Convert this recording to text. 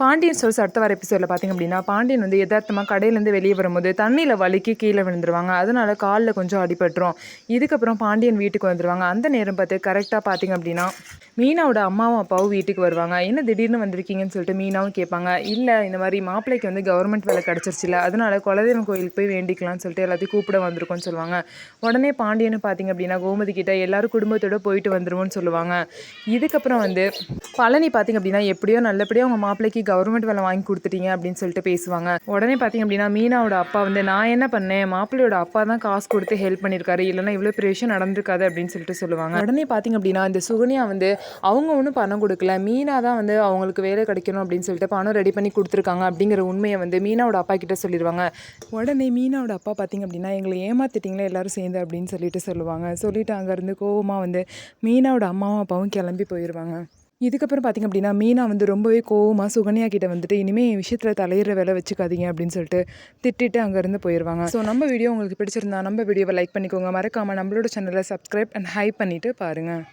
Pandian stores அடுத்த வர எபிசோடில் பார்த்திங்க அப்படின்னா, பாண்டியன் வந்து யதார்த்தமாக கடையிலேருந்து வெளியே வரும்போது தண்ணியில் வழுக்கி கீழே விழுந்துருவாங்க. அதனால காலில் கொஞ்சம் அடிபட்டுரும். இதுக்கப்புறம் பாண்டியன் வீட்டுக்கு வந்துடுவாங்க. அந்த நேரம் பார்த்து கரெக்டாக பார்த்திங்க அப்படின்னா, மீனாவோட அம்மாவும் அப்பாவும் வீட்டுக்கு வருவாங்க. என்ன திடீர்னு வந்திருக்கீங்கன்னு சொல்லிட்டு மீனாவும் கேட்பாங்க. இல்லை, இந்த மாதிரி மாப்பிள்ளைக்கு வந்து கவர்மெண்ட் வேலை கிடச்சிருச்சுல, அதனால குலதெய்வம் கோயிலுக்கு போய் வேண்டிக்கலாம்னு சொல்லிட்டு எல்லாத்தையும் கூப்பிட வந்திருக்கோன்னு சொல்லுவாங்க. உடனே பாண்டியன்னு பார்த்திங்க அப்படின்னா, கோமதி கிட்ட எல்லாரும் குடும்பத்தோடு போயிட்டு வந்துருவோன்னு சொல்லுவாங்க. இதுக்கப்புறம் வந்து பழனி பார்த்திங்க அப்படின்னா, எப்படியோ நல்லபடியாக அவங்க மாப்பிள்ளைக்கு கவர்மெண்ட் வேலை வாங்கி கொடுத்துட்டீங்க அப்படின்னு சொல்லிட்டு பேசுவாங்க. உடனே பார்த்திங்க அப்படின்னா, மீனாவோட அப்பா வந்து நான் என்ன பண்ணேன், மாப்பிள்ளையோட அப்பா தான் காசு கொடுத்து ஹெல்ப் பண்ணியிருக்காரு, இல்லைன்னா இவ்வளோ பெரிய விஷயம் நடந்திருக்காது அப்படின்னு சொல்லிட்டு சொல்லுவாங்க. உடனே பார்த்திங்க அப்படின்னா, இந்த சுகன்யா வந்து அவங்க ஒன்றும் பணம் கொடுக்கல, மீனா தான் வந்து அவங்களுக்கு வேலை கிடைக்கணும் அப்படின்னு சொல்லிட்டு பணம் ரெடி பண்ணி கொடுத்துருக்காங்க அப்படிங்கிற உண்மையை வந்து மீனாவோட அப்பா கிட்ட சொல்லிடுவாங்க. உடனே மீனாவோட அப்பா பார்த்திங்க அப்படின்னா, எங்களை ஏமாத்திட்டீங்களே எல்லாரும் சேர்ந்து அப்படின்னு சொல்லிட்டு சொல்லுவாங்க. சொல்லிட்டு அங்கேருந்து கோவமாக வந்து மீனாவோட அம்மாவும் அப்பாவும் கிளம்பி போயிடுவாங்க. இதுக்கப்புறம் பார்த்திங்க அப்படின்னா, மீனா வந்து ரொம்பவே கோவமாக சுகன்யா கிட்ட வந்துட்டு இனிமேல் என் விஷயத்தில் தலையிடுற வேலை வச்சுக்காதீங்க அப்படின்னு சொல்லிட்டு திட்டிட்டு அங்கேருந்து போயிடுவாங்க. ஸோ நம்ம வீடியோ உங்களுக்கு பிடிச்சிருந்தா நம்ம வீடியோவை லைக் பண்ணிக்கோங்க. மறக்காமல் நம்மளோட சேனலை சப்ஸ்கிரைப் அண்ட் ஹைப் பண்ணிவிட்டு பாருங்கள்.